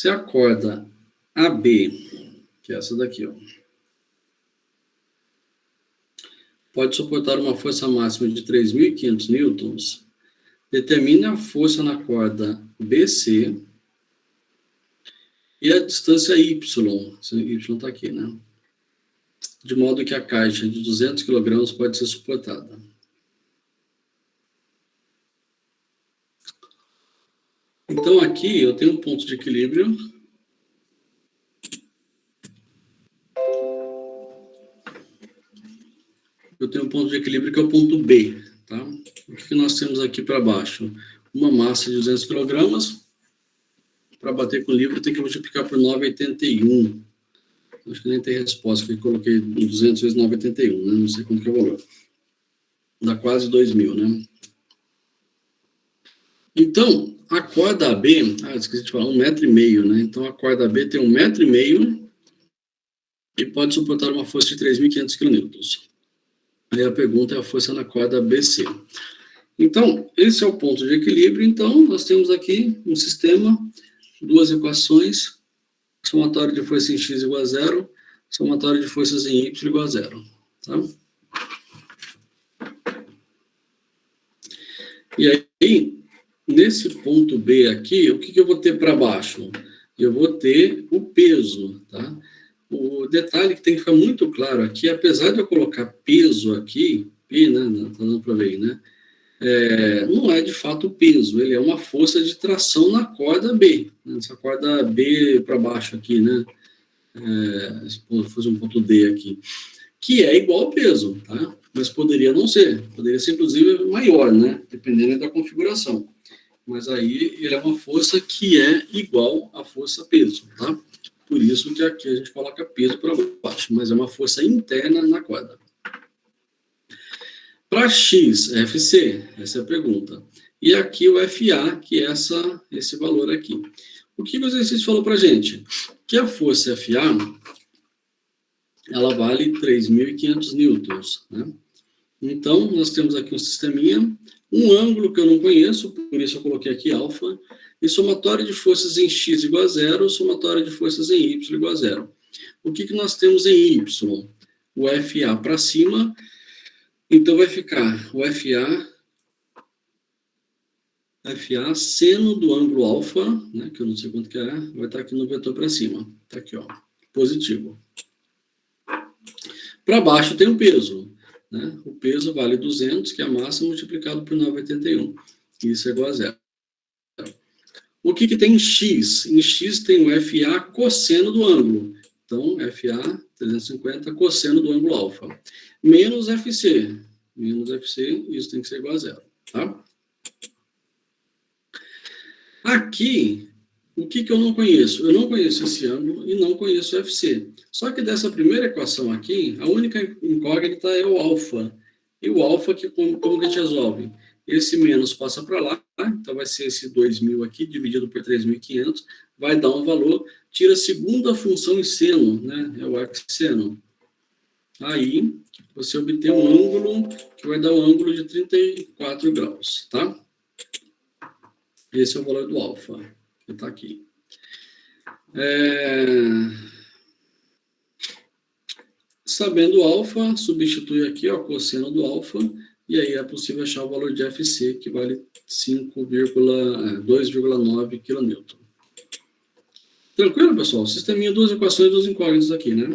Se a corda AB, que é essa daqui, ó, pode suportar uma força máxima de 3.500 newtons, determine a força na corda BC e a distância Y, Y está aqui, né? De modo que a caixa de 200 kg pode ser suportada. Então, aqui eu tenho um ponto de equilíbrio. Eu tenho um ponto de equilíbrio que é o ponto B, tá? O que nós temos aqui para baixo? Uma massa de 200 kg. Para bater com o livro, tem que multiplicar por 9,81. Acho que nem tem resposta, porque eu coloquei 200 vezes 9,81, né? Não sei como que é o valor. Dá quase 2.000, né? Então, a corda AB, esqueci de falar, 1,5 m, né? Então, a corda AB tem 1,5 m e pode suportar uma força de 3.500 kN. Aí a pergunta é a força na corda BC. Então, esse é o ponto de equilíbrio. Então, nós temos aqui um sistema, duas equações, somatório de força em x igual a 0, somatório de forças em y igual a 0. Tá? E aí, nesse ponto B aqui, o que eu vou ter para baixo? Eu vou ter o peso, tá? O detalhe que tem que ficar muito claro aqui, apesar de eu colocar peso aqui, P, né, tá dando para ver, né? Não é de fato peso, ele é uma força de tração na corda B, né? Essa corda B para baixo aqui, né? Vou fazer um ponto D aqui, que é igual ao peso, tá? Mas poderia não ser, poderia ser inclusive maior, né? Dependendo da configuração. Mas aí ele é uma força que é igual à força peso, tá? Por isso que aqui a gente coloca peso para baixo, mas é uma força interna na corda. Para X, FC, essa é a pergunta. E aqui o FA, que é esse valor aqui. O que o exercício falou para a gente? Que a força FA, ela vale 3.500 newtons, né? Então, nós temos aqui um sisteminha, um ângulo que eu não conheço, por isso eu coloquei aqui alfa, e somatório de forças em x igual a 0, somatório de forças em y igual a 0. O que nós temos em y? O FA para cima, então vai ficar o FA seno do ângulo alfa, né, que eu não sei quanto que é, vai estar aqui no vetor para cima. Está aqui, ó, positivo. Para baixo tem o peso. Né? O peso vale 200, que é a massa, multiplicado por 9,81. Isso é igual a 0. O que tem em x? Em x tem o FA cosseno do ângulo. Então, FA 350 cosseno do ângulo alfa. Menos FC. Menos FC, isso tem que ser igual a 0. Tá? Aqui, o que eu não conheço? Eu não conheço esse ângulo e não conheço o FC. Só que dessa primeira equação aqui, a única incógnita é o alfa. E o alfa, como que a gente resolve? Esse menos passa para lá, então vai ser esse 2.000 aqui, dividido por 3.500, vai dar um valor, tira a segunda função em seno, né? É o arcseno. Aí, você obtém um ângulo, que vai dar um ângulo de 34 graus, tá? Esse é o valor do alfa, que está aqui. Sabendo o alfa, substitui aqui, ó, cosseno do alfa, e aí é possível achar o valor de FC, que vale 2,9 kN. Tranquilo, pessoal? Sisteminha, duas equações, duas incógnitas aqui, né?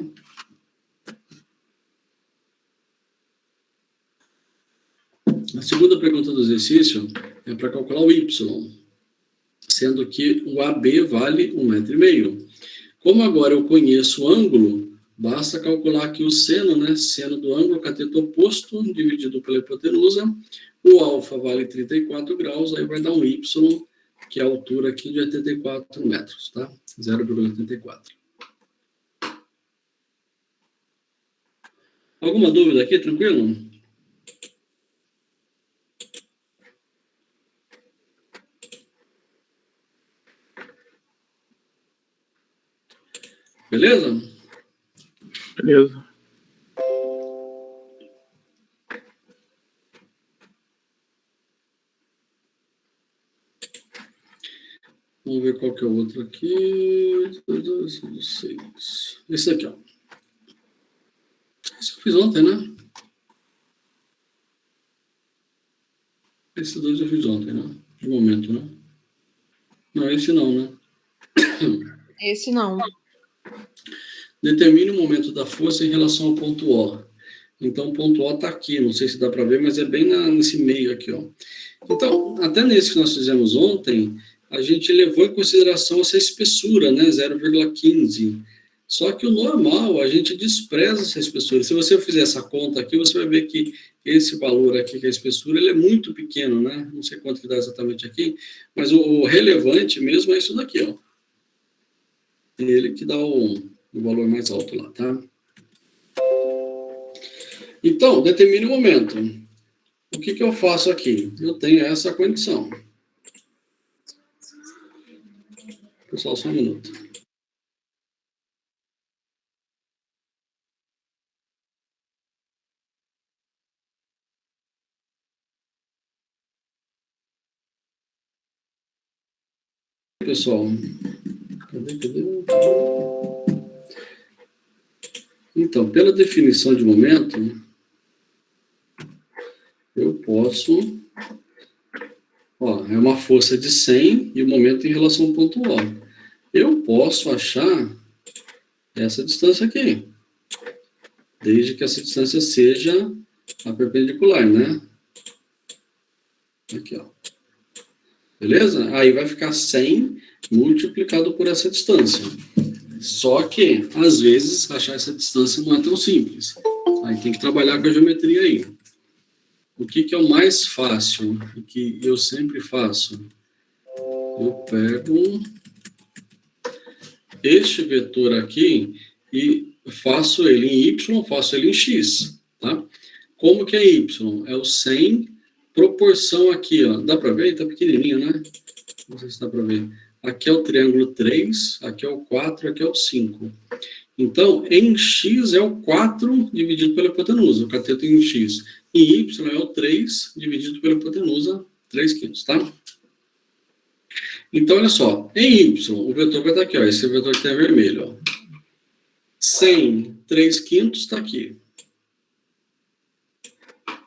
A segunda pergunta do exercício é para calcular o Y, sendo que o AB vale 1,5 m. Como agora eu conheço o ângulo, basta calcular aqui o seno, né? Seno do ângulo, cateto oposto, dividido pela hipotenusa. O alfa vale 34 graus, aí vai dar um y, que é a altura aqui de 84 metros, tá? 0,84. Alguma dúvida aqui, tranquilo? Beleza? Beleza. Vamos ver qual que é o outro aqui. 6. Esse aqui, ó. Esse eu fiz ontem, né? Esses dois eu fiz ontem, né? De momento, né? Não, esse não, né? Esse não. Determine o momento da força em relação ao ponto O. Então, o ponto O está aqui, não sei se dá para ver, mas é bem nesse meio aqui, ó. Então, até nesse que nós fizemos ontem, a gente levou em consideração essa espessura, né, 0,15. Só que o normal, a gente despreza essa espessura. Se você fizer essa conta aqui, você vai ver que esse valor aqui, que é a espessura, ele é muito pequeno, né? Não sei quanto que dá exatamente aqui, mas o relevante mesmo é isso daqui, ó. Ele que dá o valor mais alto lá, tá? Então, determine o momento. O que eu faço aqui? Eu tenho essa condição. Pessoal, só um minuto. Pessoal, cadê? Então, pela definição de momento, eu posso... Ó, é uma força de 100 e o momento em relação ao ponto O. Eu posso achar essa distância aqui, desde que essa distância seja a perpendicular, né? Aqui, ó. Beleza? Aí vai ficar 100 multiplicado por essa distância. Só que, às vezes, achar essa distância não é tão simples. Aí tem que trabalhar com a geometria aí. O que é o mais fácil e que eu sempre faço? Eu pego este vetor aqui e faço ele em Y, faço ele em X, tá? Como que é Y? É o 100 proporção aqui, ó. Dá para ver? Tá pequenininho, né? Não sei se dá para ver. Aqui é o triângulo 3, aqui é o 4, aqui é o 5. Então, em X é o 4 dividido pela hipotenusa, o cateto em X. Em Y é o 3 dividido pela hipotenusa, 3/5, tá? Então, olha só. Em Y, o vetor vai estar aqui, ó. Esse vetor que tem vermelho, ó. 100, 3/5 está aqui.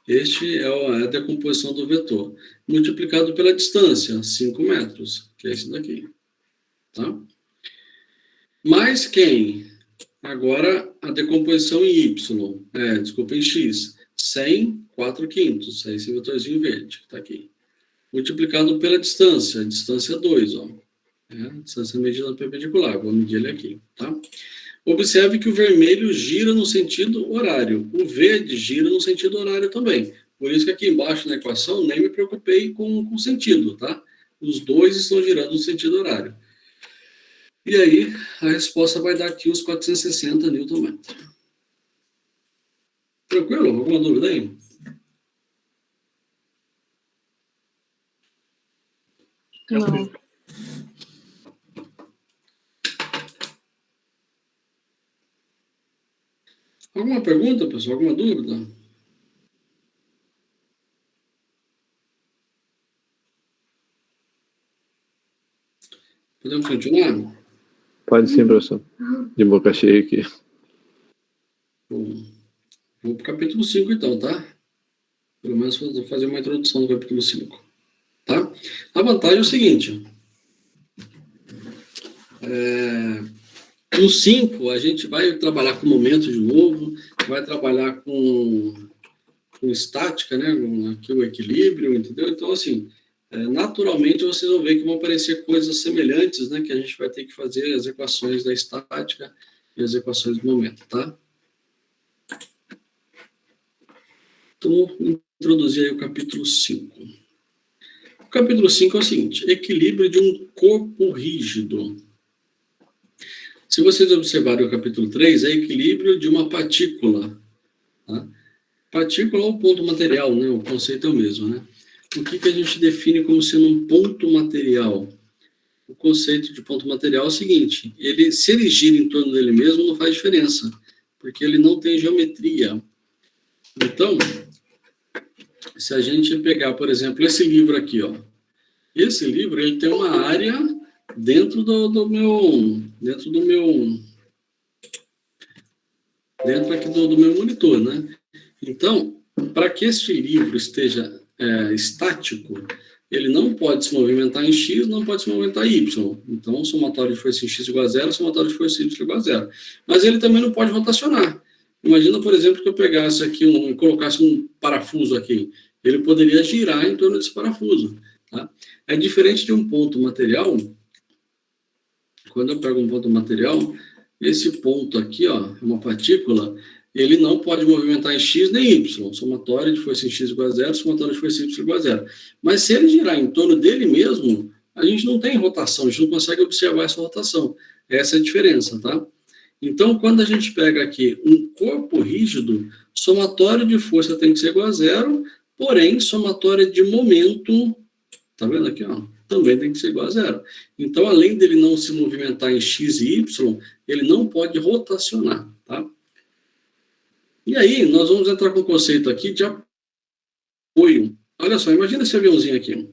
Este é a decomposição do vetor. Multiplicado pela distância, 5 metros, que é esse daqui. Tá? Mais quem? Agora, a decomposição em Y. Em X. 100, 4/5. É esse vetorzinho verde que está aqui. Multiplicado pela distância. A distância 2, ó. A distância medida perpendicular. Vou medir ele aqui, tá? Observe que o vermelho gira no sentido horário. O verde gira no sentido horário também. Por isso que aqui embaixo na equação nem me preocupei com o sentido, tá? Os dois estão girando no sentido horário. E aí, a resposta vai dar aqui os 460 Nm. Tranquilo? Alguma dúvida aí? Não. Alguma pergunta, pessoal? Alguma dúvida? Podemos continuar? Pode sim, professor. De boca cheia aqui. Vou para o capítulo 5, então, tá? Pelo menos fazer uma introdução do capítulo 5. Tá? A vantagem é o seguinte. No 5, a gente vai trabalhar com momento de novo, vai trabalhar com estática, né? Aqui o equilíbrio, entendeu? Então, assim, naturalmente vocês vão ver que vão aparecer coisas semelhantes, né? Que a gente vai ter que fazer as equações da estática e as equações do momento, tá? Então, vou introduzir aí o capítulo 5. O capítulo 5 é o seguinte: equilíbrio de um corpo rígido. Se vocês observarem o capítulo 3, é equilíbrio de uma partícula. Tá? Partícula é o ponto material, né? O conceito é o mesmo, né? O que a gente define como sendo um ponto material? O conceito de ponto material é o seguinte: se ele gira em torno dele mesmo, não faz diferença, porque ele não tem geometria. Então, se a gente pegar, por exemplo, esse livro aqui, ó, esse livro ele tem uma área dentro aqui do meu monitor, né? Então, para que este livro esteja estático, ele não pode se movimentar em X, não pode se movimentar em Y. Então, o somatório de força em X igual a zero, o somatório de força em Y igual a zero. Mas ele também não pode rotacionar. Imagina, por exemplo, que eu pegasse aqui e colocasse um parafuso aqui. Ele poderia girar em torno desse parafuso. Tá? É diferente de um ponto material. Quando eu pego um ponto material, esse ponto aqui, ó, é uma partícula, ele não pode movimentar em X nem Y. Somatório de força em X igual a zero, somatório de força em Y igual a zero. Mas se ele girar em torno dele mesmo, a gente não tem rotação, a gente não consegue observar essa rotação. Essa é a diferença, tá? Então, quando a gente pega aqui um corpo rígido, somatório de força tem que ser igual a zero, porém, somatório de momento, tá vendo aqui, ó? Também tem que ser igual a zero. Então, além dele não se movimentar em X e Y, ele não pode rotacionar, tá? E aí, nós vamos entrar com o conceito aqui de apoio. Olha só, imagina esse aviãozinho aqui.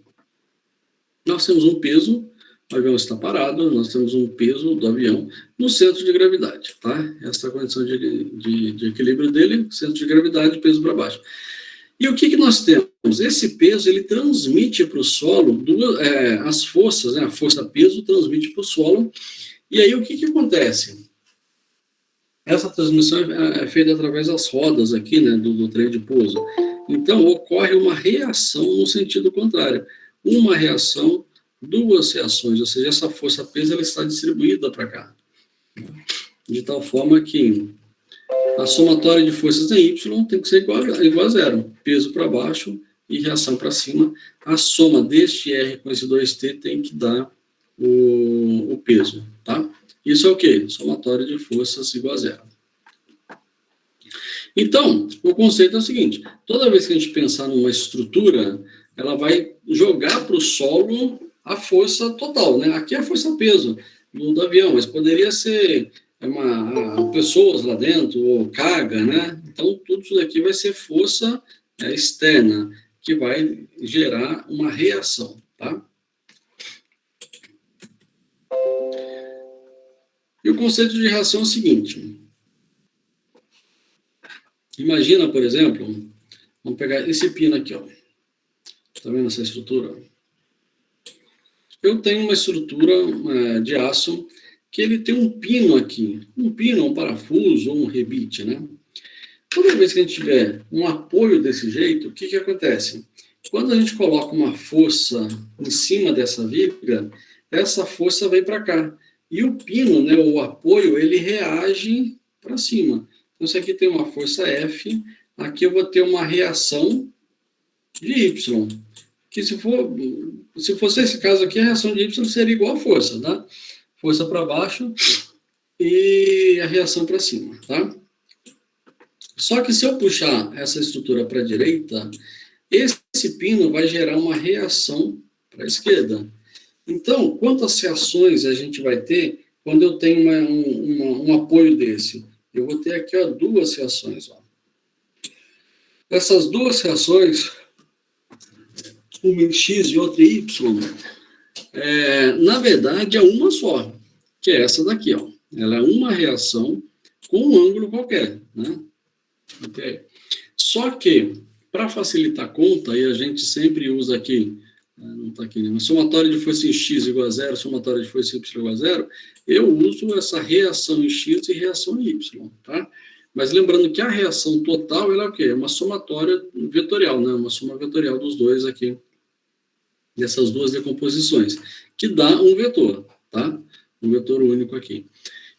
Nós temos um peso, o avião está parado, nós temos um peso do avião no centro de gravidade, tá? Essa é a condição de equilíbrio dele, centro de gravidade, peso para baixo. E o que nós temos? Esse peso, ele transmite para o solo as forças, né? A força-peso transmite para o solo. E aí, o que acontece? Essa transmissão é feita através das rodas aqui, né, do trem de pouso. Então, ocorre uma reação no sentido contrário. Uma reação, duas reações, ou seja, essa força-peso ela está distribuída para cá. De tal forma que a somatória de forças em Y tem que ser igual a zero. Peso para baixo e reação para cima. A soma deste R com esse 2T tem que dar o peso, tá? Isso é o quê? Somatório de forças igual a zero. Então, o conceito é o seguinte: toda vez que a gente pensar numa estrutura, ela vai jogar para o solo a força total, né? Aqui é a força-peso do avião, mas poderia ser pessoas lá dentro, ou carga, né? Então, tudo isso daqui vai ser força externa, que vai gerar uma reação, tá? E o conceito de reação é o seguinte. Imagina, por exemplo, vamos pegar esse pino aqui, ó. Tá vendo essa estrutura? Eu tenho uma estrutura de aço que ele tem um pino aqui. Um pino, um parafuso ou um rebite, né? Toda vez que a gente tiver um apoio desse jeito, o que acontece? Quando a gente coloca uma força em cima dessa viga, essa força vem para cá. E o pino, né, o apoio, ele reage para cima. Então, isso aqui tem uma força F, aqui eu vou ter uma reação de Y. Que se fosse esse caso aqui, a reação de Y seria igual a força, tá? Força para baixo e a reação para cima, tá? Só que se eu puxar essa estrutura para a direita, esse pino vai gerar uma reação para a esquerda. Então, quantas reações a gente vai ter quando eu tenho um apoio desse? Eu vou ter aqui, ó, duas reações. Ó. Essas duas reações, uma em X e outra em Y, na verdade é uma só, que é essa daqui. Ó. Ela é uma reação com um ângulo qualquer. Né? Okay. Só que, para facilitar a conta, e a gente sempre usa aqui, não está aqui, mas somatório de força em X igual a zero, somatório de força em Y igual a zero, eu uso essa reação em X e reação em Y, tá? Mas lembrando que a reação total, ela é o quê? É uma somatória vetorial, né? Uma soma vetorial dos dois aqui, dessas duas decomposições, que dá um vetor, tá? Um vetor único aqui.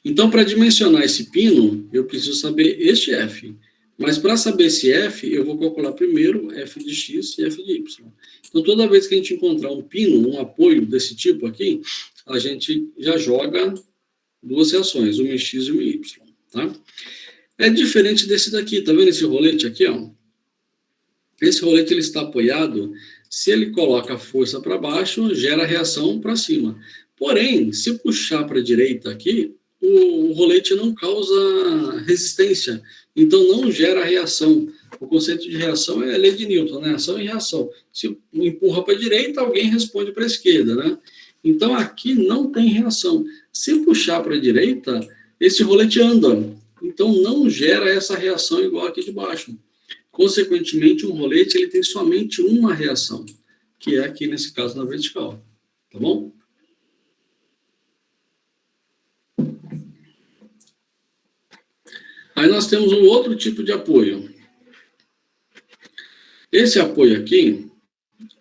Então, para dimensionar esse pino, eu preciso saber este F. Mas para saber esse F, eu vou calcular primeiro F de X e F de Y. Então, toda vez que a gente encontrar um pino, um apoio desse tipo aqui, a gente já joga duas reações, uma em X e uma em Y. Tá? É diferente desse daqui, tá vendo esse rolete aqui? Ó? Esse rolete ele está apoiado, se ele coloca a força para baixo, gera reação para cima. Porém, se puxar para a direita aqui, o rolete não causa resistência, então não gera reação. O conceito de reação é a lei de Newton, né? Ação e reação. Se empurra para a direita, alguém responde para a esquerda, né? Então, aqui não tem reação. Se puxar para a direita, esse rolete anda. Então, não gera essa reação igual aqui de baixo. Consequentemente, um rolete ele tem somente uma reação, que é aqui, nesse caso, na vertical. Tá bom? Aí nós temos um outro tipo de apoio. Esse apoio aqui,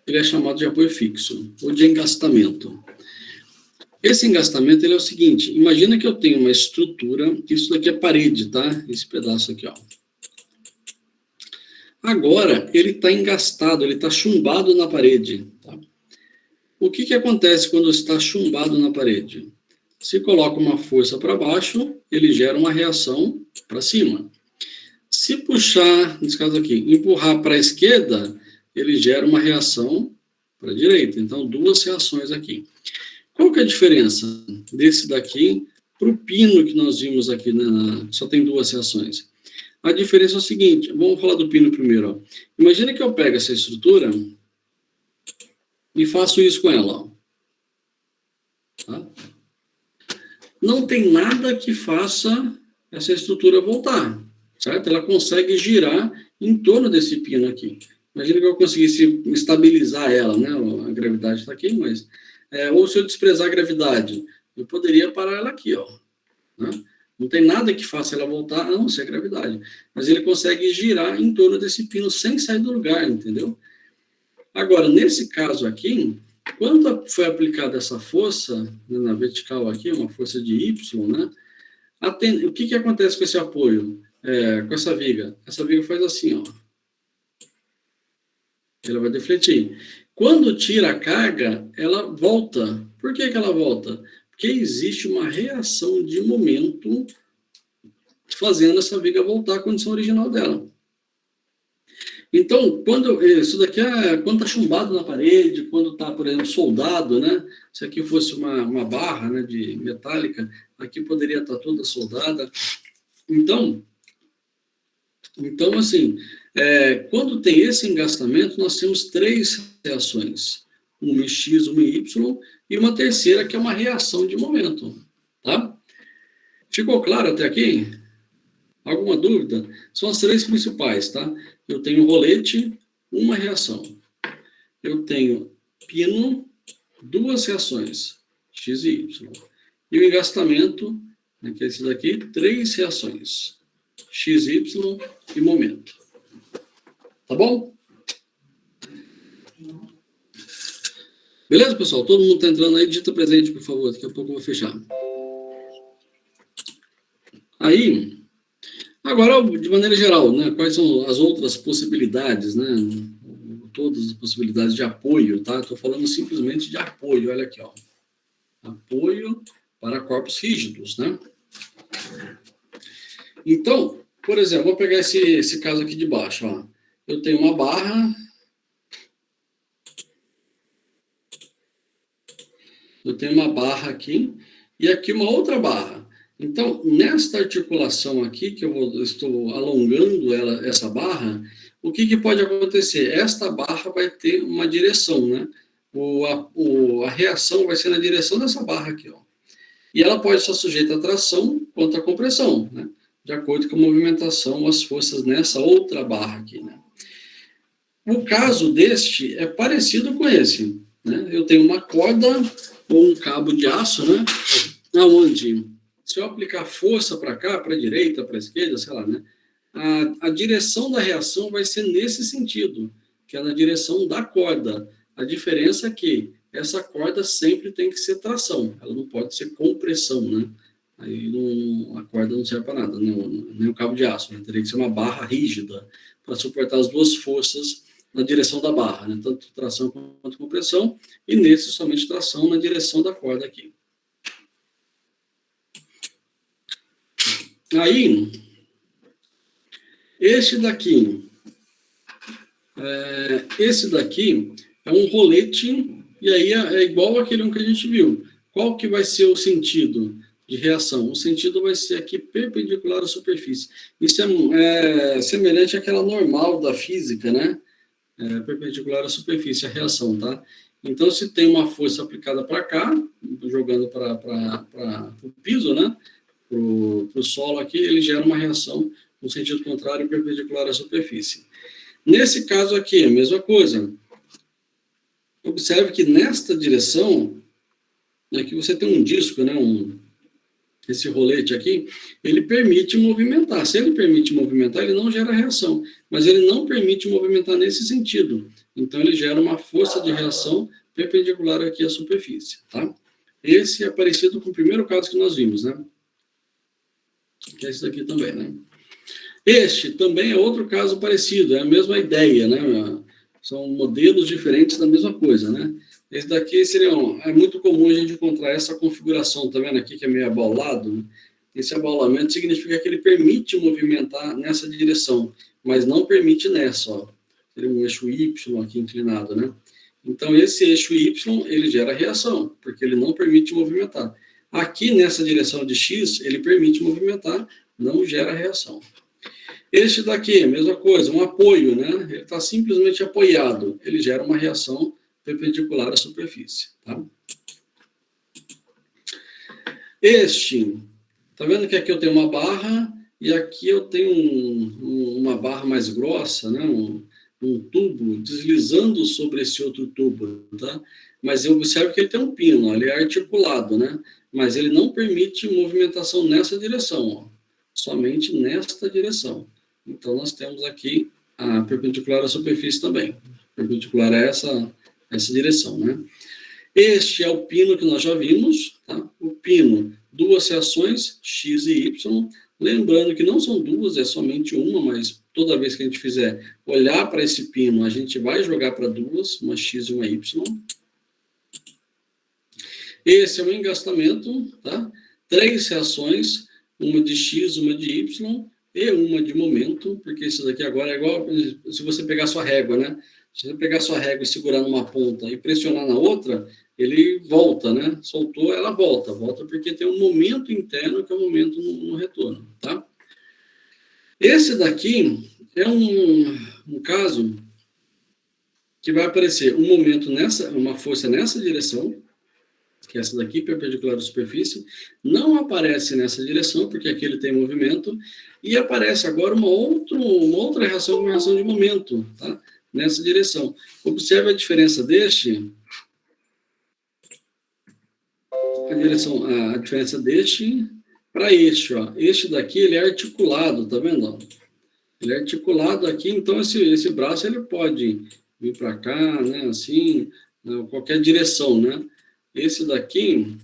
ele é chamado de apoio fixo, ou de engastamento. Esse engastamento ele é o seguinte, imagina que eu tenho uma estrutura, isso daqui é parede, tá? Esse pedaço aqui, ó. Agora, ele está engastado, ele está chumbado na parede. Tá? O que acontece quando está chumbado na parede? Se coloca uma força para baixo, ele gera uma reação para cima. Se puxar, nesse caso aqui, empurrar para a esquerda, ele gera uma reação para a direita. Então, duas reações aqui. Qual que é a diferença desse daqui para o pino que nós vimos aqui, né? Só tem duas reações. A diferença é o seguinte, vamos falar do pino primeiro. Ó. Imagina que eu pego essa estrutura e faço isso com ela. Ó. Tá? Não tem nada que faça essa estrutura voltar, certo? Ela consegue girar em torno desse pino aqui. Imagina que eu conseguisse estabilizar ela, né? A gravidade está aqui, mas... ou se eu desprezar a gravidade, eu poderia parar ela aqui, ó. Né? Não tem nada que faça ela voltar, a não ser a gravidade. Mas ele consegue girar em torno desse pino sem sair do lugar, entendeu? Agora, nesse caso aqui, quando foi aplicada essa força, né, na vertical aqui, uma força de Y, né? O que acontece com esse apoio? Com essa viga? Essa viga faz assim, ó. Ela vai defletir. Quando tira a carga, ela volta. Por que ela volta? Porque existe uma reação de momento fazendo essa viga voltar à condição original dela. Então, isso daqui quando está chumbado na parede, quando está, por exemplo, soldado, né? Se aqui fosse uma barra, né, de metálica, aqui poderia estar toda soldada. Então assim, quando tem esse engastamento, nós temos três reações. Uma em X, uma em Y, e uma terceira que é uma reação de momento. Tá? Ficou claro até aqui? Alguma dúvida? São as três principais, tá? Eu tenho rolete, uma reação. Eu tenho pino, duas reações, X e Y. E o engastamento, né, que é esse daqui, três reações, X, Y e momento. Tá bom? Beleza, pessoal? Todo mundo está entrando aí, digita presente, por favor. Daqui a pouco eu vou fechar. Aí, agora, de maneira geral, né, quais são as outras possibilidades, né? Todas as possibilidades de apoio, tá? Estou falando simplesmente de apoio, olha aqui, ó. Apoio para corpos rígidos, né? Então, por exemplo, vou pegar esse caso aqui de baixo, ó. Eu tenho uma barra. Eu tenho uma barra aqui e aqui uma outra barra. Então, nesta articulação aqui, que eu estou alongando essa barra, o que pode acontecer? Esta barra vai ter uma direção, né? A reação vai ser na direção dessa barra aqui, ó. E ela pode estar sujeita à tração quanto à compressão, né? De acordo com a movimentação, as forças nessa outra barra aqui, né? O caso deste é parecido com esse, né? Eu tenho uma corda ou um cabo de aço, né? Aonde, se eu aplicar força para cá, para a direita, para a esquerda, sei lá, né? A direção da reação vai ser nesse sentido, que é na direção da corda. A diferença é que essa corda sempre tem que ser tração, ela não pode ser compressão, né? Aí a corda não serve para nada, nem o cabo de aço, né? Teria que ser uma barra rígida para suportar as duas forças na direção da barra, né? Tanto tração quanto compressão, e nesse somente tração na direção da corda aqui. Aí, esse daqui é um rolete, e aí é igual aquele que a gente viu. Qual que vai ser o sentido de reação? O sentido vai ser aqui perpendicular à superfície. Isso é semelhante àquela normal da física, né? Perpendicular à superfície, a reação, tá? Então, se tem uma força aplicada para cá, jogando para o piso, né? Para o solo aqui, ele gera uma reação no sentido contrário, perpendicular à superfície. Nesse caso aqui, a mesma coisa. Observe que nesta direção, aqui você tem um disco, né? Esse rolete aqui, ele permite movimentar. Se ele permite movimentar, ele não gera reação, mas ele não permite movimentar nesse sentido. Então, ele gera uma força de reação perpendicular aqui à superfície, tá? Esse é parecido com o primeiro caso que nós vimos, né? Que é esse daqui também, né? Este também é outro caso parecido, é a mesma ideia, né? São modelos diferentes da mesma coisa, né? Esse daqui seria é muito comum a gente encontrar essa configuração, tá vendo aqui que é meio abaulado? Né? Esse abaulamento significa que ele permite movimentar nessa direção, mas não permite nessa, ó. Seria um eixo Y aqui inclinado, né? Então, esse eixo Y, ele gera reação, porque ele não permite movimentar. Aqui, nessa direção de X, ele permite movimentar, não gera reação. Este daqui, mesma coisa, um apoio, né? Ele está simplesmente apoiado, ele gera uma reação perpendicular à superfície, tá? Este, tá vendo que aqui eu tenho uma barra e aqui eu tenho uma barra mais grossa, né? Um tubo deslizando sobre esse outro tubo, tá? Mas eu observo que ele tem um pino, ele é articulado, né? Mas ele não permite movimentação nessa direção, ó, somente nesta direção. Então, nós temos aqui a perpendicular à superfície também. Perpendicular a essa direção, né? Este é o pino que nós já vimos, tá? O pino, duas seções, X e Y. Lembrando que não são duas, é somente uma, mas toda vez que a gente fizer olhar para esse pino, a gente vai jogar para duas, uma X e uma Y. Esse é o engastamento, tá? 3 reações, uma de X, uma de Y e uma de momento, porque isso daqui agora é igual se você pegar sua régua, né? Se você pegar sua régua e segurar numa ponta e pressionar na outra, ele volta, né? Soltou, ela volta porque tem um momento interno que é o momento no retorno, tá? Esse daqui é um caso que vai aparecer um momento uma força nessa direção, que é essa daqui, perpendicular à superfície, não aparece nessa direção, porque aqui ele tem movimento, e aparece agora uma outra reação, uma reação de momento, tá? Nessa direção. Observe a diferença deste, a diferença deste para este, ó. Este daqui, ele é articulado, tá vendo? Ó? Ele é articulado aqui, então esse braço, ele pode vir para cá, né, assim, qualquer direção, né? Esse daqui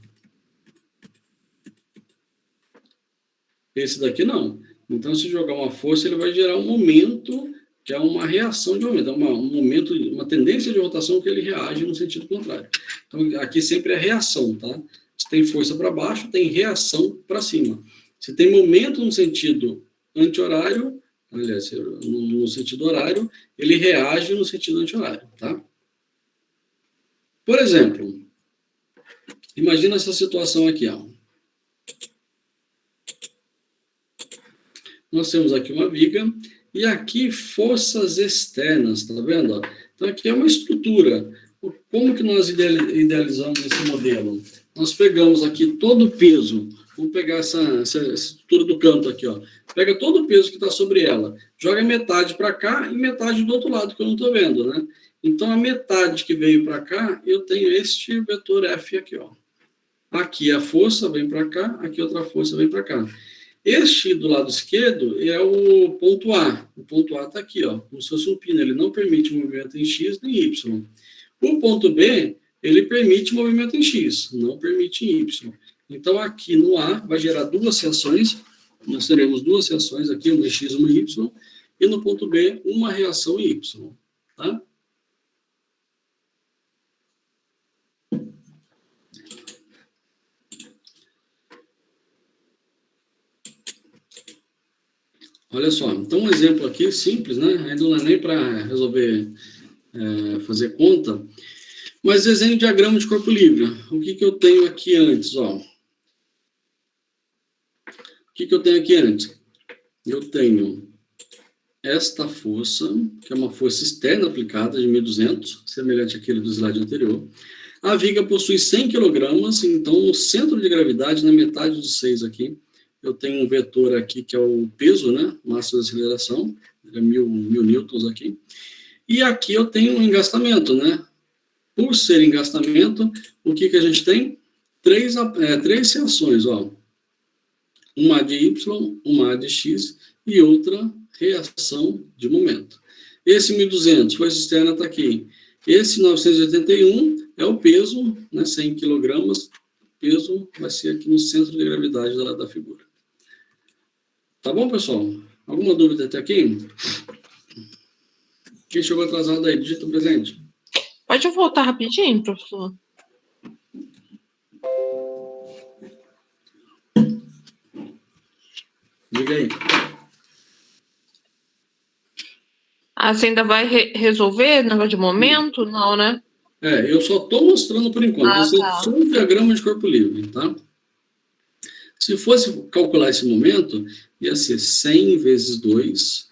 não. Então, se jogar uma força, ele vai gerar um momento, que é uma reação de momento, uma tendência de rotação que ele reage no sentido contrário. Então, aqui sempre é reação, tá? Se tem força para baixo, tem reação para cima. Se tem momento no sentido anti-horário, aliás, no sentido horário, ele reage no sentido anti-horário, tá? Por exemplo, imagina essa situação aqui, ó. Nós temos aqui uma viga e aqui forças externas, tá vendo? Então aqui é uma estrutura. Como que nós idealizamos esse modelo? Nós pegamos aqui todo o peso, vamos pegar essa estrutura do canto aqui, ó. Pega todo o peso que está sobre ela, joga metade para cá e metade do outro lado que eu não estou vendo, né? Então a metade que veio para cá, eu tenho este vetor F aqui, ó. Aqui a força vem para cá, aqui outra força vem para cá. Este do lado esquerdo é o ponto A. O ponto A está aqui, ó, como se fosse um pino. Ele não permite movimento em X nem Y. O ponto B, ele permite movimento em X, não permite em Y. Então, aqui no A, vai gerar duas reações. Nós teremos duas reações aqui, uma em X e uma em Y. E no ponto B, uma reação em Y. Tá? Olha só, então um exemplo aqui simples, né? Ainda não é nem para resolver fazer conta, mas desenho diagrama de corpo livre. O que eu tenho aqui antes, ó? O que eu tenho aqui antes? Eu tenho esta força, que é uma força externa aplicada de 1.200, semelhante àquele do slide anterior. A viga possui 100 kg, então no centro de gravidade, na metade dos 6 aqui, eu tenho um vetor aqui que é o peso, né? Massa de aceleração, é 1.000 newtons aqui. E aqui eu tenho um engastamento, né? Por ser engastamento, o que a gente tem? Três reações, ó. Uma de Y, uma de X e outra reação de momento. Esse 1.200, força externa está aqui. Esse 981 é o peso, né, 100 kg, peso vai ser aqui no centro de gravidade da figura. Tá bom, pessoal? Alguma dúvida até aqui? Quem chegou atrasado aí, digita o presente. Pode voltar rapidinho, professor? Diga aí. Ah, você ainda vai resolver negócio de momento? Não, né? Eu só estou mostrando por enquanto. Esse é só um diagrama de corpo livre, tá? Se fosse calcular esse momento, ia ser 100 vezes 2,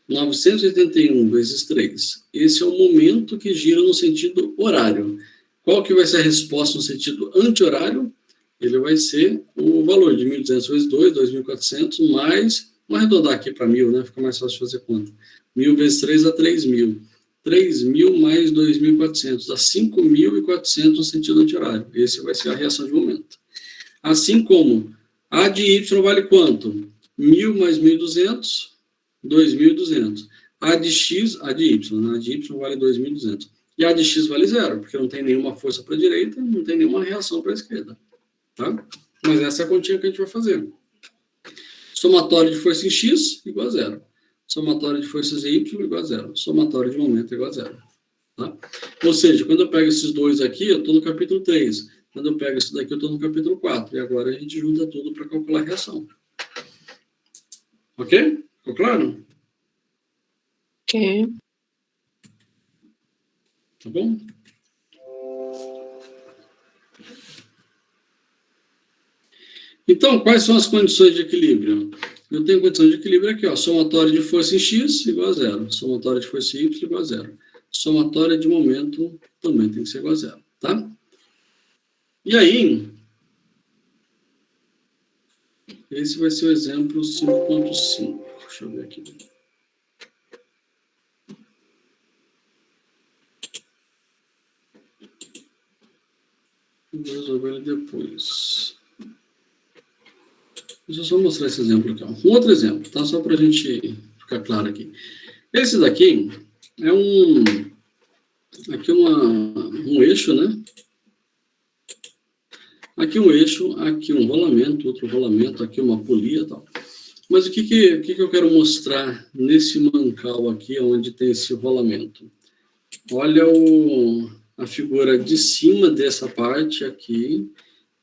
981 vezes 3. Esse é o momento que gira no sentido horário. Qual que vai ser a resposta no sentido anti-horário? Ele vai ser o valor de 1.200 vezes 2, 2.400, mais... Vamos arredondar aqui para 1.000, né? Fica mais fácil de fazer conta. 1.000 vezes 3 dá 3.000. 3.000 mais 2.400 dá 5.400 no sentido anti-horário. Esse vai ser a reação de momento. Assim como a de Y vale quanto? 1.000 mais 1.200, 2.200. A de X, a de Y, né? A de Y vale 2.200. E a de X vale 0, porque não tem nenhuma força para a direita, não tem nenhuma reação para a esquerda. Tá? Mas essa é a continha que a gente vai fazer. Somatório de força em X igual a 0. Somatório de forças em Y igual a 0. Somatório de momento igual a 0. Tá? Ou seja, quando eu pego esses dois aqui, eu estou no capítulo 3. Quando eu pego isso daqui, eu estou no capítulo 4. E agora a gente junta tudo para calcular a reação. Ok? Ficou claro? Ok. Tá bom? Então, quais são as condições de equilíbrio? Eu tenho condição de equilíbrio aqui, ó. Somatória de força em X igual a 0. Somatória de força em Y igual a 0. Somatória de momento também tem que ser igual a 0, tá? E aí, esse vai ser o exemplo 5.5. Deixa eu ver aqui. Vou resolver ele depois. Deixa eu só mostrar esse exemplo aqui. Ó. Um outro exemplo, tá? Só para a gente ficar claro aqui. Esse daqui é um eixo, né? Aqui um eixo, aqui um rolamento, outro rolamento, aqui uma polia e tal. Mas o que eu quero mostrar nesse mancal aqui, onde tem esse rolamento? Olha a figura de cima dessa parte aqui.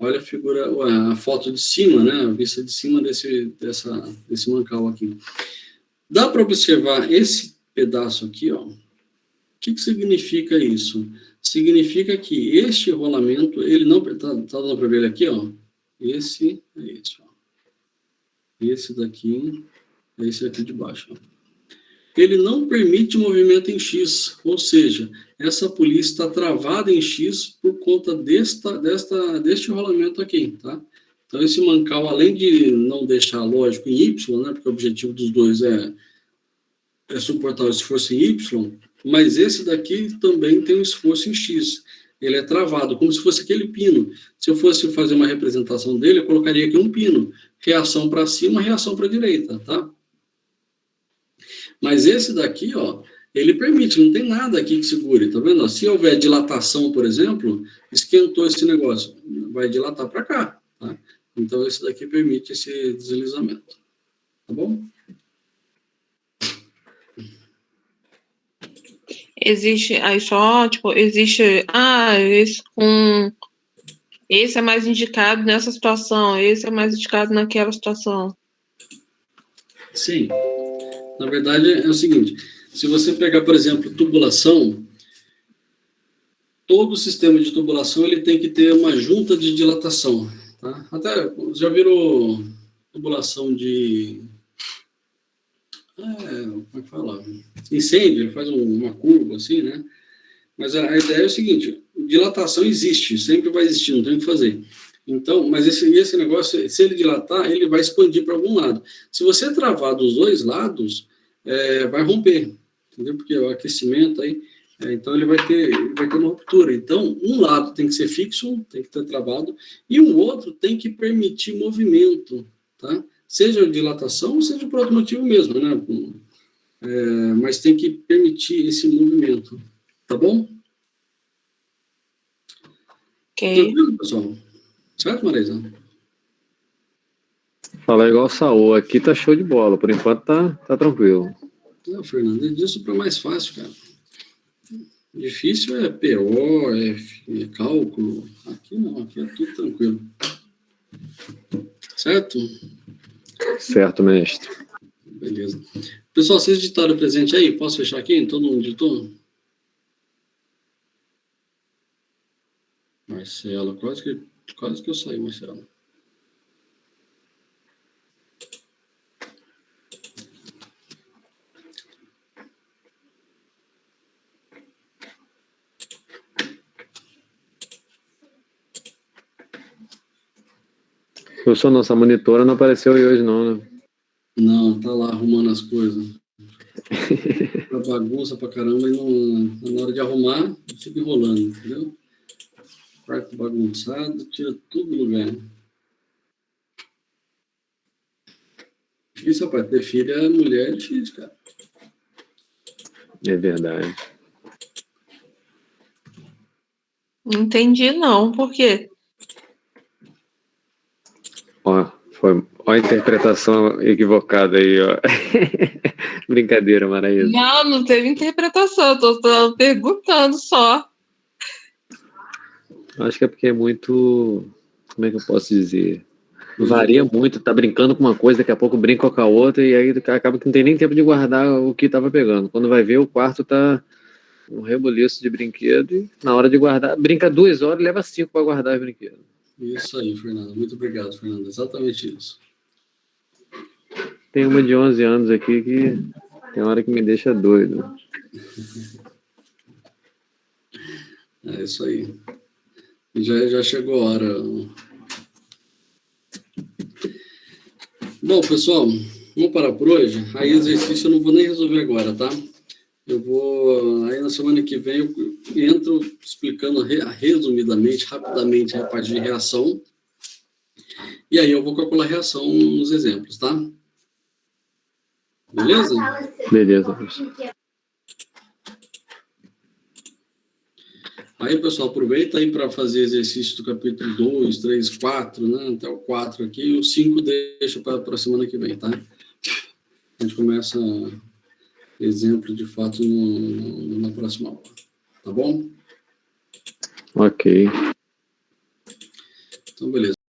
Olha a foto de cima, né? A vista de cima desse mancal aqui. Dá para observar esse pedaço aqui, ó. O que significa isso? Significa que este rolamento, ele não... Tá dando para ver ele aqui, ó? Esse é esse, ó. Esse daqui é esse aqui de baixo, ó. Ele não permite movimento em X, ou seja, essa polícia está travada em X por conta deste rolamento aqui, tá? Então, esse mancal, além de não deixar lógico em Y, né, porque o objetivo dos dois é suportar o esforço em Y, mas esse daqui também tem um esforço em X. Ele é travado, como se fosse aquele pino. Se eu fosse fazer uma representação dele, eu colocaria aqui um pino. Reação para cima, reação para a direita, tá? Mas esse daqui, ó, ele permite, não tem nada aqui que segure, tá vendo? Se houver dilatação, por exemplo, esquentou esse negócio, vai dilatar para cá, tá? Então, esse daqui permite esse deslizamento, tá bom? Existe, aí só, tipo, existe, esse é mais indicado nessa situação, esse é mais indicado naquela situação. Sim. Na verdade, é o seguinte, se você pegar, por exemplo, tubulação, todo sistema de tubulação ele tem que ter uma junta de dilatação, tá? Até, já viram tubulação de como é que fala? Incêndio, ele faz uma curva assim, né? Mas a ideia é o seguinte, dilatação existe, sempre vai existir, não tem o que fazer. Então, mas esse negócio, se ele dilatar, ele vai expandir para algum lado. Se você travar dos dois lados, vai romper, entendeu? Porque o aquecimento aí, então ele vai ter uma ruptura. Então, um lado tem que ser fixo, tem que estar travado, e o outro tem que permitir movimento, tá? Seja dilatação, seja por outro motivo mesmo, né? Mas tem que permitir esse movimento, tá bom? Ok. Tranquilo, pessoal? Certo, Marisa? Falar igual o Saul, aqui tá show de bola, por enquanto tá tranquilo. Não, Fernando, é disso para mais fácil, cara. Difícil é PO, é cálculo. Aqui não, aqui é tudo tranquilo. Certo? Certo, mestre. Beleza. Pessoal, vocês editaram o presente aí? Posso fechar aqui? Todo mundo editou? Marcelo, quase que eu saí, Marcelo. Professor, nossa monitora não apareceu aí hoje não, né? Não, tá lá arrumando as coisas. Tá bagunça pra caramba e não, na hora de arrumar, fica enrolando, entendeu? Quarto bagunçado, tira tudo do lugar. Difícil, rapaz, ter filha, mulher é difícil, cara. É verdade. Não entendi, não. Por quê? Ó a interpretação equivocada aí, ó. Brincadeira, Maraísa. Não teve interpretação. Eu tô perguntando só. Acho que é porque é muito... Como é que eu posso dizer? Varia muito, tá brincando com uma coisa, daqui a pouco brinca com a outra, e aí acaba que não tem nem tempo de guardar o que tava pegando. Quando vai ver, o quarto tá um rebuliço de brinquedo, e na hora de guardar, brinca 2 horas e leva 5 para guardar os brinquedos. Isso aí, Fernando. Muito obrigado, Fernando. Exatamente isso. Tem uma de 11 anos aqui que tem hora que me deixa doido. É isso aí. Já chegou a hora. Bom, pessoal, vamos parar por hoje? Aí, exercício eu não vou nem resolver agora, tá? Eu vou... Aí, na semana que vem, eu entro explicando resumidamente, rapidamente, a parte de reação. E aí, eu vou calcular a reação nos exemplos, tá? Beleza? Beleza, professor. Aí, pessoal, aproveita aí para fazer exercício do capítulo 2, 3, 4, né? Até o 4 aqui. E o 5 deixa para a semana que vem, tá? A gente começa exemplo de fato na próxima aula. Tá bom? Ok. Então, beleza.